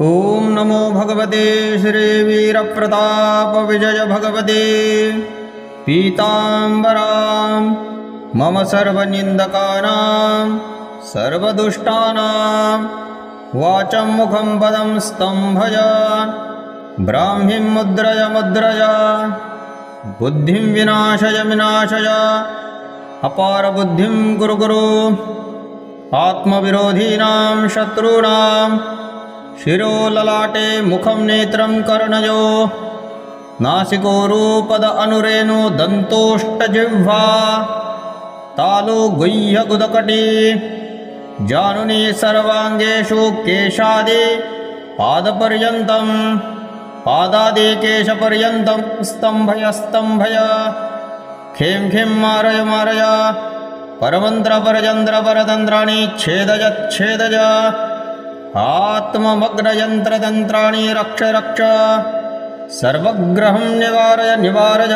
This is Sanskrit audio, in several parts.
ॐ नमो भगवते श्रीवीरप्रताप विजय भगवते पीताम्बरां मम सर्वनिन्दकानां सर्वदुष्टानां वाचं मुखं पदं स्तम्भय ब्राह्मीं मुद्रय बुद्धिं विनाशय अपारबुद्धिं कुरु आत्मविरोधीनां शत्रूणां शिरो ललाटे मुखं नेत्रं कर्णयो नासिको रूपद अनुरेणु दन्तोष्टजिह्वा तालु गुह्यगुदकटी जानुनी सर्वाङ्गेषु केशादि पादपर्यन्तं पादादि केशपर्यन्तं स्तम्भय खें मारय परमन्त्रपरचन्द्रपरतन्त्राणि छेदय आत्ममग्नयन्त्रतन्त्राणि रक्ष सर्वग्रहं निवारय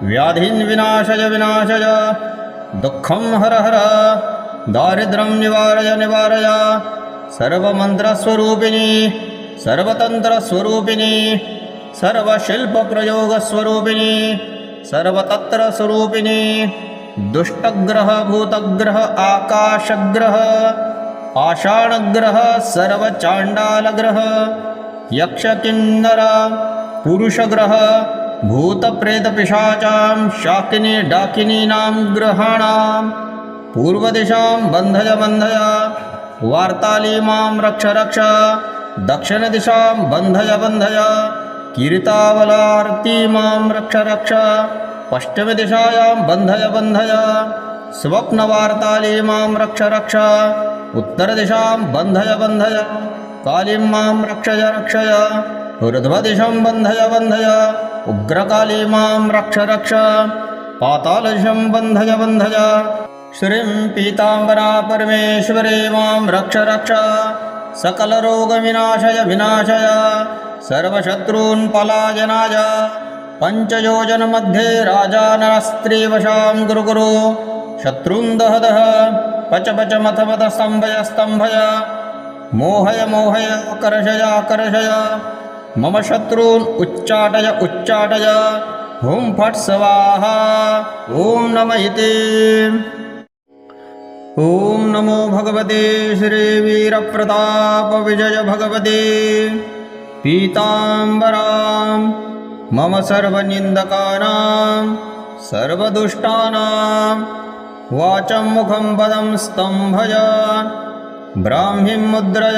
व्याधिं विनाशय दुःखं हर दारिद्र्यं निवारय सर्वमन्त्रस्वरूपिणी सर्वतन्त्रस्वरूपिणी सर्वशिल्पप्रयोगस्वरूपिणी सर्वतन्त्रस्वरूपिणी दुष्टग्रह भूतग्रह आकाशग्रह पाषाणग्रह सर्वचाण्डालग्रह यक्षकिन्नर पुरुषग्रह भूतप्रेतपिशाचां शाकिनी डाकिनीनां ग्रहाणां पूर्वदिशां बन्धय वार्ताली मां रक्ष दक्षिणदिशां बन्धय कीर्तावलार्ती मां रक्ष पश्चिमदिशायां बन्धय स्वप्नवार्ताली मां रक्ष उत्तरदिशां बन्धय कालीं मां रक्षय ऊर्ध्वदिशं बन्धय उग्रकाली मां रक्ष पातालदिशं बन्धय श्रीं पीताम्बरा परमेश्वरी मां रक्ष सकलरोगविनाशय सर्वशत्रून् पलायनाय पञ्चयोजनमध्ये राजानस्त्रीवशां गुरु शत्रून् दह पच मथ स्तम्भय मोहय आकर्षय मम शत्रून् उच्चाटय हुं फट् स्वाहा ॐ नम इति। ॐ नमो भगवते श्रीवीरप्रताप विजय भगवते पीताम्बरां मम सर्वनिन्दकानां सर्वदुष्टानां वाचं मुखं पदं स्तम्भय ब्राह्मीं मुद्रय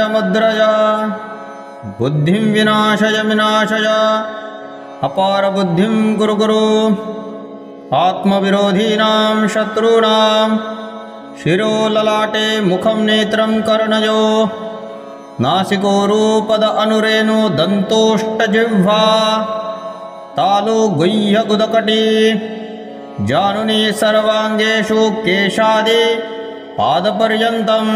बुद्धिं विनाशय अपारबुद्धिं कुरु आत्मविरोधीनां शत्रूणां शिरो ललाटे मुखं नेत्रं कर्णयो नासिको रूपद अनुरेणु दन्तोष्टजिह्वा तालु गुह्यगुदकटी जानुनी सर्वाङ्गेषु केशादि पादपर्यन्तं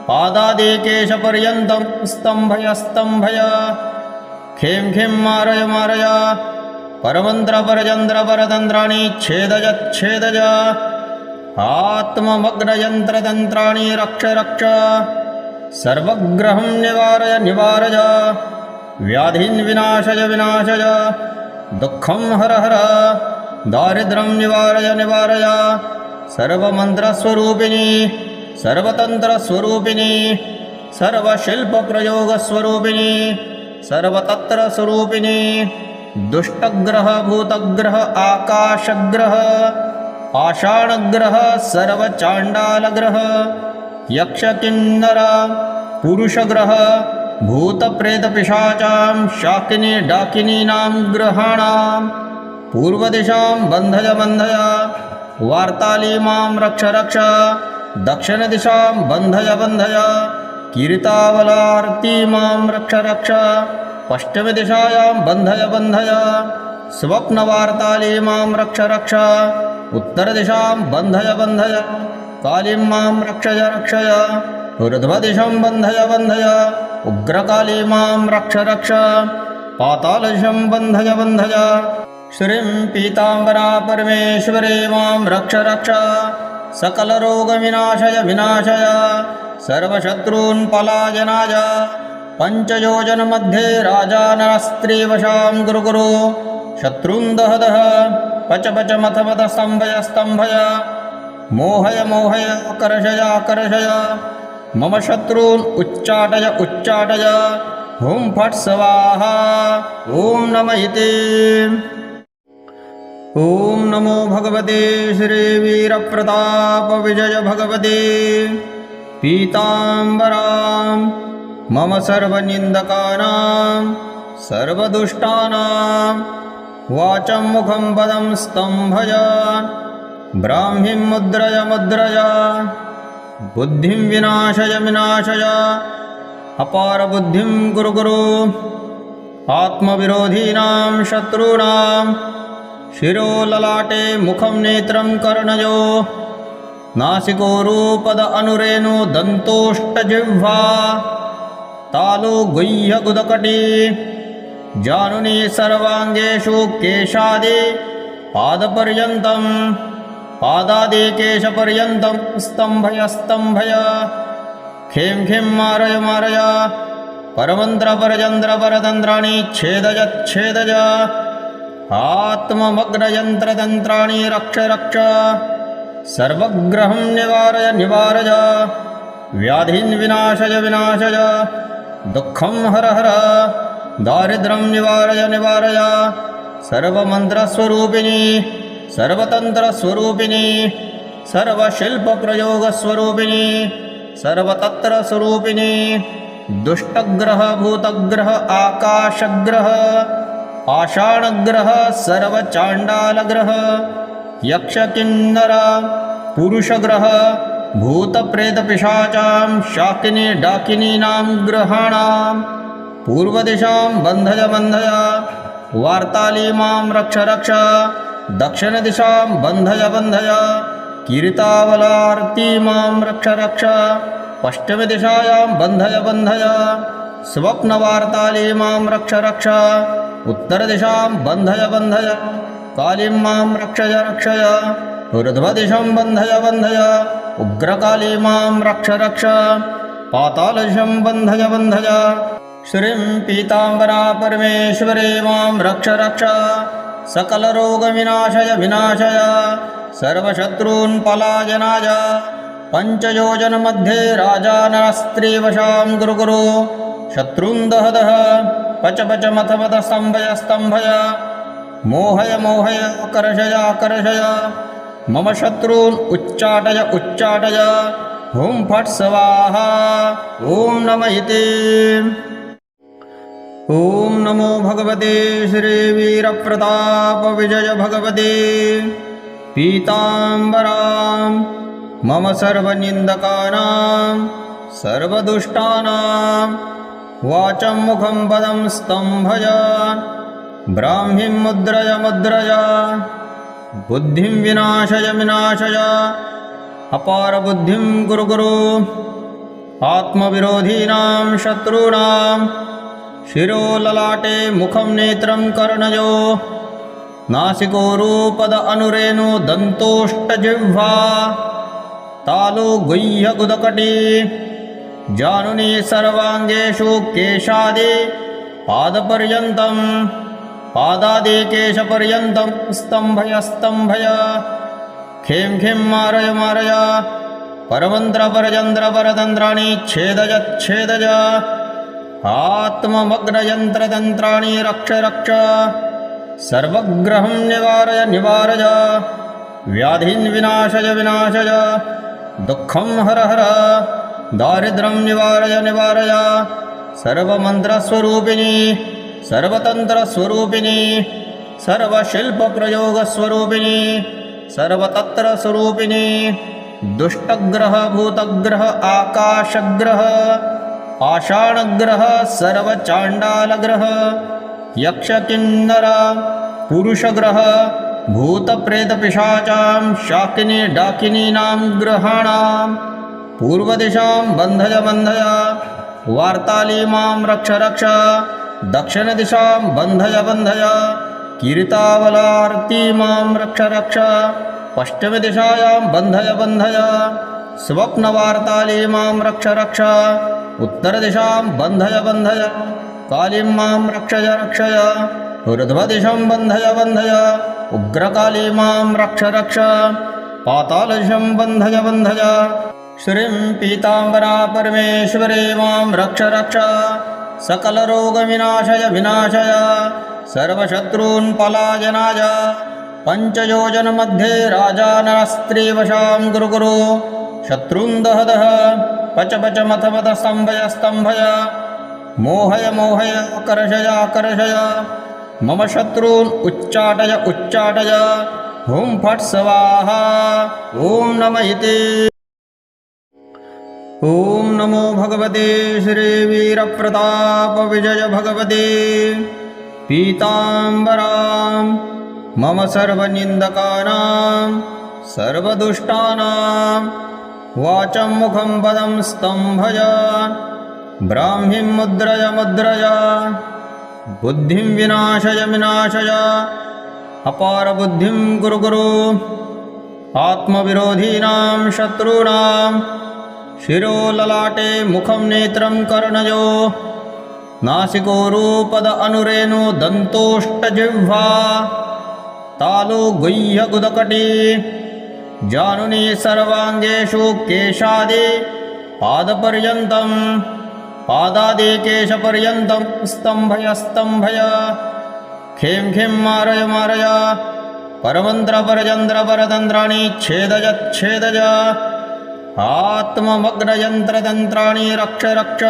पादादि केशपर्यन्तं स्तम्भय खें मारय परमन्त्रपरचन्द्रपरतन्त्राणि छेदय आत्ममग्नयन्त्रतन्त्राणि रक्ष सर्वग्रहं निवारय व्याधिं विनाशय दुःखं हर दारिद्र्यं निवारय सर्वमन्त्रस्वरूपिणी सर्वतन्त्रस्वरूपिणी सर्वशिल्पप्रयोगस्वरूपिणी सर्वतन्त्रस्वरूपिणी दुष्टग्रह भूतग्रह आकाशग्रह पाषाणग्रह सर्वचाण्डालग्रह यक्षकिन्नर पुरुषग्रह भूतप्रेतपिशाचां शाकिनी डाकिनीनां ग्रहाणां पूर्वदिशां बन्धय वार्ताली मां रक्ष दक्षिणदिशां बन्धय कीर्तावलार्ती मां रक्ष पश्चिमदिशायां बन्धय स्वप्नवार्ताली मां रक्ष उत्तरदिशां बन्धय कालीं मां रक्षय ऊर्ध्वदिशं बन्धय उग्रकाली मां रक्ष पातालदिशं बन्धय श्रीं पीताम्बरा परमेश्वरी मां रक्ष सकलरोगविनाशय सर्वशत्रून् पलायनाय पञ्चयोजनमध्ये राजानस्त्रीवशां गुरुगुरु शत्रून् दह दह पच पच मथ मथ स्तम्भय स्तम्भय मोहय मोहय कर्षय कर्षय मम शत्रून् उच्चाटय उच्चाटय हुं फट् स्वाहा ॐ नमः इति। ॐ नमो भगवते श्रीवीरप्रतापविजय भगवते पीताम्बरां मम सर्वनिन्दकानां सर्वदुष्टानां वाचं मुखं पदं स्तम्भय ब्राह्मीं मुद्रय मुद्रय बुद्धिं विनाशय विनाशय अपारबुद्धिं कुरु कुरु आत्मविरोधीनां शत्रूणां शिरो ललाटे मुखं नेत्रं कर्णयो नासिको रूपद अनुरेणु दन्तोष्टजिह्वा तालु गुह्य गुदकटी जानुनी सर्वाङ्गेषु केशादि पादपर्यन्तं पादादि केशपर्यन्तं स्तम्भय स्तम्भय खें खें मारय मारय परमन्त्रपरचन्द्रपरतन्त्राणि छेदय छेदय आत्ममग्नयन्त्रतन्त्राणि रक्ष रक्ष सर्वग्रहं निवारय निवारय व्याधीन् विनाशय विनाशय दुःखं हर हर दारिद्र्यं निवारय निवारय सर्वमन्त्रस्वरूपिणी सर्वतन्त्रस्वरूपिणी सर्वशिल्पप्रयोगस्वरूपिणी सर्वतन्त्रस्वरूपिणी दुष्टग्रह भूतग्रह आकाशग्रह पाषाणग्रह सर्वचाण्डालग्रह यक्षकिन्नर पुरुषग्रह भूतप्रेतपिशाचां शाकिनी डाकिनीनां ग्रहाणां पूर्वदिशां बन्धय बन्धय वार्ताली मां रक्ष रक्ष दक्षिणदिशां बन्धय बन्धय कीर्तावलार्ती मां रक्ष रक्ष पश्चिमदिशायां बन्धय बन्धय स्वप्नवार्ताली मां रक्ष रक्ष उत्तरदिशां बन्धय बन्धय कालीं मां रक्षय रक्षय ऊर्ध्वदिशं बन्धय बन्धय उग्रकाली मां रक्ष रक्ष पातालदिशं बन्धय बन्धय श्रीं पीताम्बरा परमेश्वरी मां रक्ष रक्ष सकलरोगविनाशय विनाशय सर्वशत्रून् पलायनाय पञ्चयोजनमध्ये राजानस्त्रीवशां गुरुगुरु शत्रून् दह दह पच पच मथ मथ स्तम्भय स्तम्भय मोहय मोहय कर्षय कर्षय मम शत्रून् उच्चाटय उच्चाटय हुं फट् स्वाहा ॐ नमः इति। ॐ नमो भगवते श्रीवीरप्रतापविजय भगवते पीताम्बरां मम सर्वनिन्दकानां सर्वदुष्टानां वाचं मुखं पदं स्तम्भय ब्राह्मीं मुद्रय मुद्रय बुद्धिं विनाशय विनाशय अपारबुद्धिं कुरु कुरु आत्मविरोधीनां शत्रूणां शिरो ललाटे मुखं नेत्रं कर्णयो नासिको रूपद अनुरेणु दन्तोष्टजिह्वा तालु गुह्य गुदकटी जानुनी सर्वाङ्गेषु केशादि पादपर्यन्तं पादादि केशपर्यन्तं स्तम्भय स्तम्भय खें खें मारय मारय परमन्त्रपरचन्द्रपरतन्त्राणि छेदय छेदय आत्ममग्नयन्त्रतन्त्राणि रक्ष रक्ष सर्वग्रहं निवारय निवारय व्याधीन् विनाशय विनाशय दुःखं हर हर दारिद्र्यं निवारय निवारय सर्वमन्त्रस्वरूपिणी सर्वतन्त्रस्वरूपिणी सर्वशिल्पप्रयोगस्वरूपिणी सर्वतन्त्रस्वरूपिणी दुष्टग्रह भूतग्रह आकाशग्रह पाषाणग्रह सर्वचाण्डालग्रह यक्षकिन्नर पुरुषग्रह भूतप्रेतपिशाचां शाकिनी डाकिनीनां ग्रहाणां पूर्वदिशां बन्धय बन्धय वार्ताली मां रक्ष रक्ष दक्षिणदिशां बन्धय बन्धय कीर्तावलार्ती मां रक्ष रक्ष पश्चिमदिशायां बन्धय बन्धय स्वप्नवार्ताली मां रक्ष रक्ष उत्तरदिशां बन्धय बन्धय कालीं मां रक्षय रक्षय ऊर्ध्वदिशं बन्धय बन्धय उग्रकाली मां रक्ष रक्ष पातालदिशं बन्धय बन्धय श्रीं पीताम्बरा परमेश्वरी मां रक्ष रक्ष सकलरोगविनाशय विनाशय सर्वशत्रून् पलायनाय पञ्चयोजनमध्ये राजानरस्त्रीवशां गुरु गुरु शत्रून् दह दह पच पच मथ मथ स्तम्भय स्तम्भय मोहय मोहय आकर्षय आकर्षय मम शत्रून् उच्चाटय उच्चाटय हुं फट् स्वाहा ॐ नम इति। ॐ नमो भगवते श्रीवीरप्रताप विजय भगवते पीताम्बरां मम सर्वनिन्दकानां सर्वदुष्टानां वाचं मुखं पदं स्तम्भय ब्राह्मीं मुद्रय मुद्रय बुद्धिं विनाशय विनाशय अपारबुद्धिं गुरु गुरु आत्मविरोधीनां शत्रूणां शिरो ललाटे मुखं नेत्रं कर्णयो नासिको रूपद अनुरेणु दन्तोष्टजिह्वा तालु गुह्यगुदकटी जानुनी सर्वाङ्गेषु केशादि पादपर्यन्तं पादादि केशपर्यन्तं स्तम्भय स्तम्भय खें खें मारय मारय परमन्त्रपरयन्त्रपरतन्त्राणि छेदय छेदय आत्ममग्नयन्त्रतन्त्राणि रक्ष रक्ष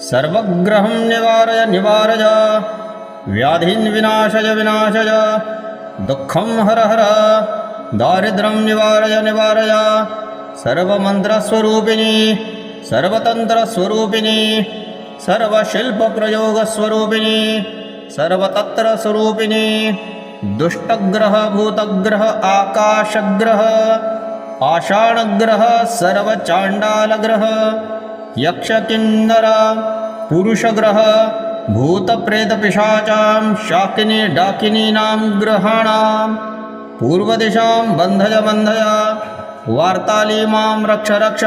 सर्वग्रहं निवारय निवारय व्याधिन् विनाशय विनाशय दुःखं हर हर दारिद्र्यं निवारय निवारय सर्वमन्त्रस्वरूपिणी सर्वतन्त्रस्वरूपिणी सर्वशिल्पप्रयोगस्वरूपिणी सर्वतन्त्रस्वरूपिणी दुष्टग्रह भूतग्रह आकाशग्रह पाषाणग्रह सर्वचाण्डालग्रह यक्षकिन्नर पुरुषग्रह भूतप्रेतपिशाचां शाकिनी डाकिनीनां ग्रहाणां पूर्वदिशां बन्धय बन्धय वार्ताली मां रक्ष रक्ष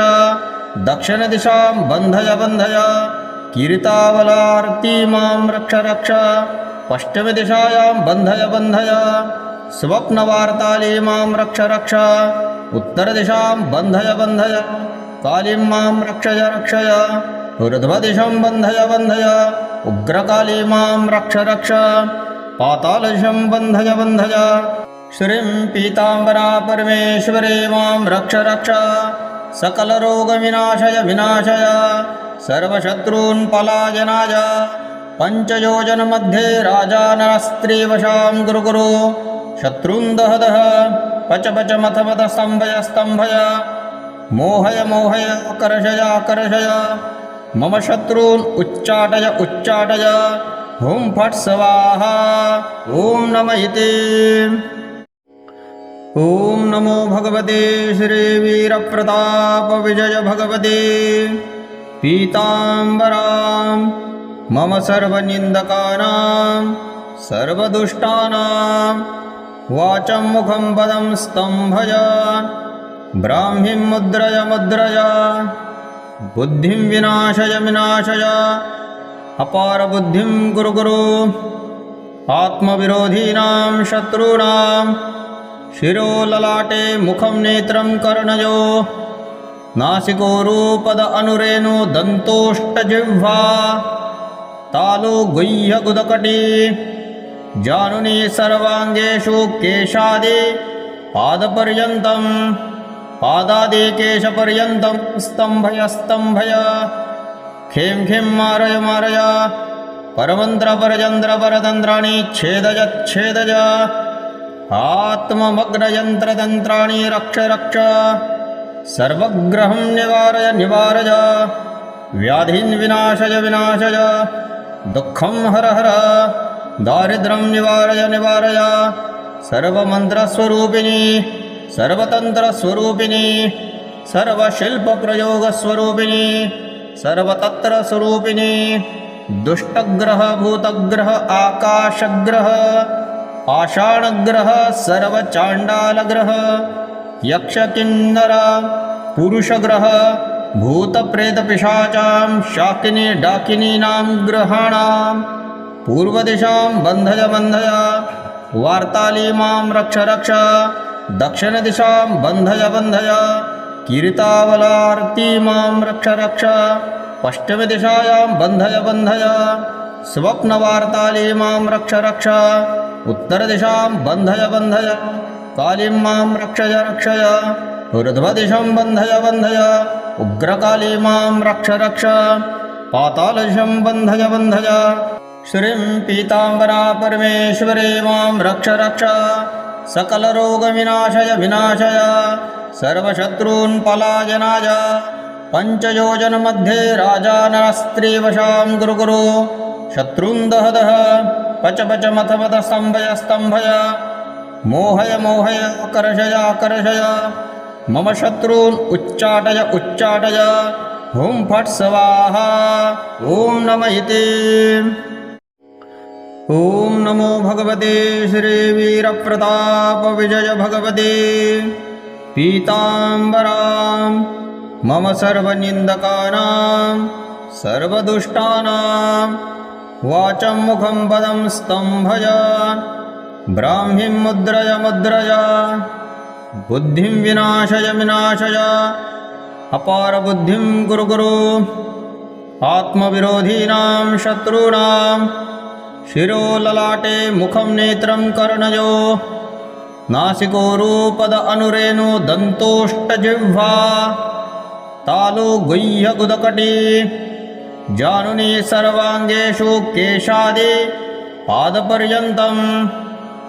दक्षिणदिशां बन्धय बन्धय कीर्तावलार्ती मां रक्ष रक्ष पश्चिमदिशायां बन्धय बन्धय स्वप्नवार्ताली मां रक्ष रक्ष उत्तरदिशां बन्धय बन्धय कालीं मां रक्षय रक्षय ऊर्ध्वदिशं बन्धय बन्धय उग्रकाली मां रक्ष रक्ष पातालदिशं बन्धय बन्धय श्रीं पीताम्बरा परमेश्वरी मां रक्ष रक्ष सकलरोगविनाशय विनाशय सर्वशत्रून् पलायनाय पञ्चयोजनमध्ये राजानरस्त्रीवशां गुरु गुरु शत्रून् दह दह पच पच मथ मथ स्तम्भय स्तम्भय मोहय मोहय आकर्षय आकर्षय मम शत्रून् उच्चाटय उच्चाटय हुं फट् स्वाहा ॐ नम इति। ॐ नमो भगवते श्रीवीरप्रताप विजय भगवते पीताम्बरां मम सर्वनिन्दकानां सर्वदुष्टानां वाचं मुखं पदं स्तम्भय ब्राह्मीं मुद्रय मुद्रय बुद्धिं विनाशय विनाशय अपारबुद्धिं गुरु गुरु आत्मविरोधीनां शत्रूणां शिरो ललाटे मुखं नेत्रं कर्णयो नासिको रूपद अनुरेणु दन्तोष्टजिह्वा तालु गुह्यगुदकटी जानुनी सर्वाङ्गेषु केशादि पादपर्यन्तं पादादि केशपर्यन्तं स्तम्भय स्तम्भय खें खें मारय मारय परमन्त्रपरयन्त्रपरतन्त्राणि छेदय छेदय आत्ममग्नयन्त्रतन्त्राणि रक्ष रक्ष सर्वग्रहं निवारय निवारय व्याधिन् विनाशय विनाशय दुःखं हर हर दारिद्र्यं निवारय निवारय सर्वमन्त्रस्वरूपिणी सर्वतन्त्रस्वरूपिणी सर्वशिल्पप्रयोगस्वरूपिणी सर्वतन्त्रस्वरूपिणी दुष्टग्रह भूतग्रह आकाशग्रह पाषाणग्रह सर्वचाण्डालग्रह यक्षकिन्नर पुरुषग्रह भूतप्रेतपिशाचां शाकिनी डाकिनीनां ग्रहाणां पूर्वदिशां बन्धय बन्धय वार्ताली मां रक्ष रक्ष दक्षिणदिशां बन्धय बन्धय कीर्तावलार्ती मां रक्ष रक्ष पश्चिमदिशायां बन्धय बन्धय स्वप्नवार्ताली मां रक्ष रक्ष उत्तरदिशां बन्धय बन्धय कालीं मां रक्षय रक्षय ऊर्ध्वदिशं बन्धय बन्धय उग्रकाली मां रक्ष रक्ष पातालदिशं बन्धय बन्धय श्रीं पीताम्बरा परमेश्वरी मां रक्ष रक्ष सकलरोगविनाशय विनाशय सर्वशत्रून् पलायनाय पञ्चयोजनमध्ये राजानस्त्रीवशां गुरु गुरु शत्रून् दह दह पच पच मथ मथ स्तम्भय स्तम्भय मोहय मोहय आकर्षय आकर्षय मम शत्रून् उच्चाटय उच्चाटय हुं फट् स्वाहा ॐ नमः इति। ॐ नमो भगवते श्रीवीरप्रताप विजय भगवते पीताम्बरां मम सर्वनिन्दकानां सर्वदुष्टानां वाचं मुखं पदं स्तम्भय ब्राह्मीं मुद्रय मुद्रय बुद्धिं विनाशय विनाशय अपारबुद्धिं गुरु गुरु आत्मविरोधीनां शत्रूणां शिरो ललाटे मुखं नेत्रं कर्णयो नासिको रूपद अनुरेणु दन्तोष्टजिह्वा तालु गुह्य गुदकटी जानुनी सर्वाङ्गेषु केशादि पादपर्यन्तं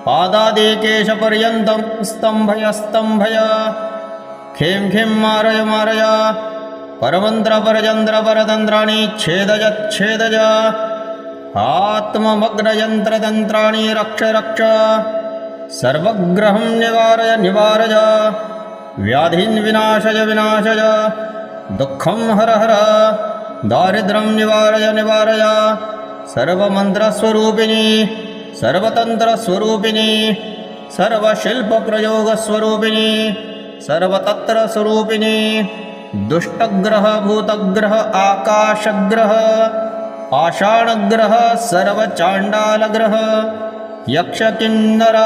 पादादि केशपर्यन्तं स्तम्भय स्तम्भय खें खें मारय मारय परमन्त्रपरचन्द्रपरतन्त्राणि छेदय छेदय आत्ममग्नयन्त्रतन्त्राणि रक्ष रक्ष सर्वग्रहं निवारय निवारय व्याधीन् विनाशय विनाशय दुःखं हर हर दारिद्र्यं निवारय निवारय सर्वमन्त्रस्वरूपिणी सर्वतन्त्रस्वरूपिणी सर्वशिल्पप्रयोगस्वरूपिणी सर्वतन्त्रस्वरूपिणी दुष्टग्रह भूतग्रह आकाशग्रह पाषाणग्रह सर्वचाण्डालग्रह यक्षकिन्नर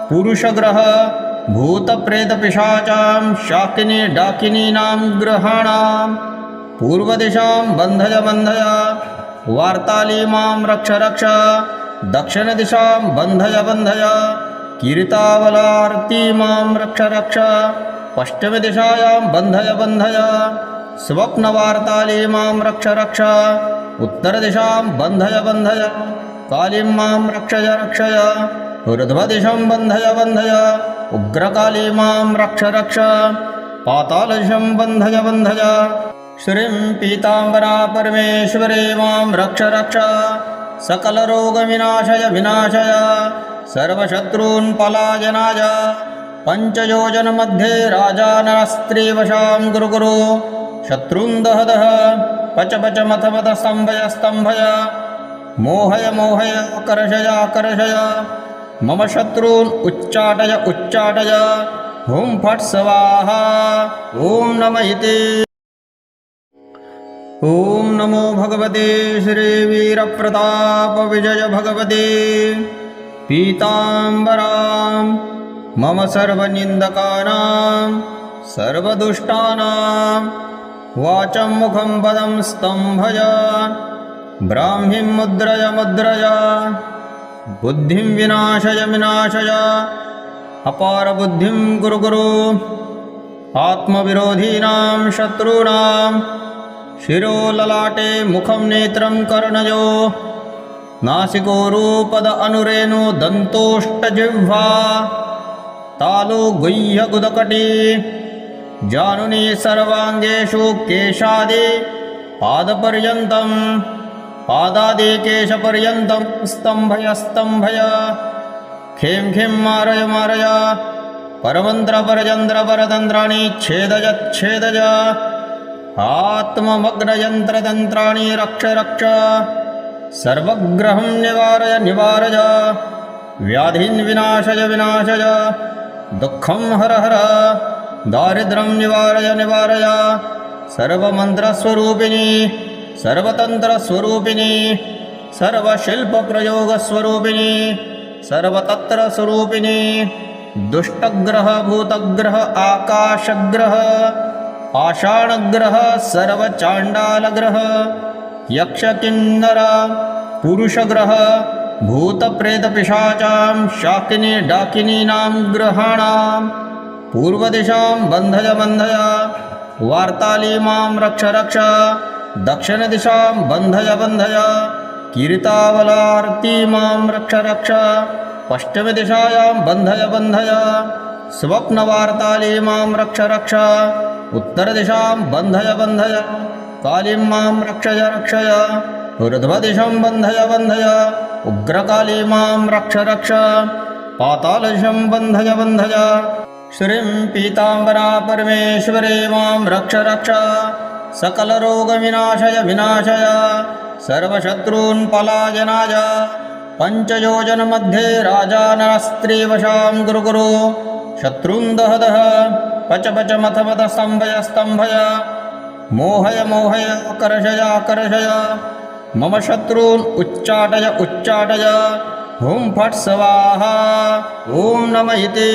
पुरुषग्रह भूतप्रेतपिशाचां शाकिनी डाकिनीनां ग्रहाणां पूर्वदिशां बन्धय बन्धय वार्ताली मां रक्ष रक्ष दक्षिणदिशां बन्धय बन्धय कीर्तावलार्ती मां रक्ष रक्ष पश्चिमदिशायां बन्धय बन्धय स्वप्नवार्ताली मां रक्ष रक्ष उत्तरदिशां बन्धय बन्धय कालीं मां रक्षय रक्षय ऊर्ध्वदिशं बन्धय बन्धय उग्रकाली मां रक्ष रक्ष पातालदिशं बन्धय बन्धय श्रीं पीताम्बरा परमेश्वरी मां रक्ष रक्ष सकलरोगविनाशय विनाशय सर्वशत्रून् पलायनाय पञ्चयोजनमध्ये राजानस्त्रीवशां गुरु गुरु शत्रून् दह दह पच पच मथ मथ स्तम्भय स्तम्भय मोहय मोहय आकर्षय आकर्षय मम शत्रून् उच्चाटय उच्चाटय हुं फट् स्वाहा ॐ नमः इति। ॐ नमो भगवते श्रीवीरप्रताप विजय भगवते पीताम्बरां मम सर्वनिन्दकानां सर्वदुष्टानां वाचं मुखं पदं स्तम्भय ब्राह्मीं मुद्रय मुद्रय बुद्धिं विनाशय विनाशय अपारबुद्धिं गुरु गुरु आत्मविरोधीनां शत्रूणां शिरो ललाटे मुखं नेत्रं कर्णयो नासिको रूपद अनुरेणु दन्तोष्टजिह्वा तालु गुह्य गुदकटी जानुनी सर्वाङ्गेषु केशादि पादपर्यन्तं पादादि केशपर्यन्तं स्तम्भय स्तम्भय खें खें मारय मारय परमन्त्रपरचन्द्रपरतन्त्राणि छेदय छेदय आत्ममग्नयन्त्रतन्त्राणि रक्ष रक्ष सर्वग्रहं निवारय निवारय व्याधीन् विनाशय विनाशय दुःखं हर हर दारिद्र्यं निवारय निवारय सर्वमन्त्रस्वरूपिणी सर्वतन्त्रस्वरूपिणी सर्वशिल्पप्रयोगस्वरूपिणी सर्वतन्त्रस्वरूपिणी दुष्टग्रह भूतग्रह आकाशग्रह पाषाणग्रह सर्वचाण्डालग्रह यक्षकिन्नर पुरुषग्रह भूतप्रेतपिशाचां शाकिनी डाकिनीनां ग्रहाणां पूर्वदिशां बन्धय बन्धय वार्ताली मां रक्ष रक्ष दक्षिणदिशां बन्धय बन्धय कीर्तावलार्ती मां रक्ष रक्ष पश्चिमदिशायां बन्धय बन्धय स्वप्नवार्ताली मां रक्ष रक्ष उत्तरदिशां बन्धय बन्धय कालीं मां रक्षय रक्षय ऊर्ध्वदिशं बन्धय बन्धय उग्रकाली मां रक्ष रक्ष पातालदिशं बन्धय बन्धय श्रीं पीताम्बरा परमेश्वरी मां रक्ष रक्ष सकलरोगविनाशय विनाशय सर्वशत्रून् पलायनाय पञ्चयोजनमध्ये राजानस्त्रीवशां गुरु गुरु शत्रून् दह दह पच पच मथ मथ स्तम्भय स्तम्भय मोहय मोहय आकर्षय आकर्षय मम शत्रून् उच्चाटय उच्चाटय हुं फट् स्वाहा ॐ नमः इति।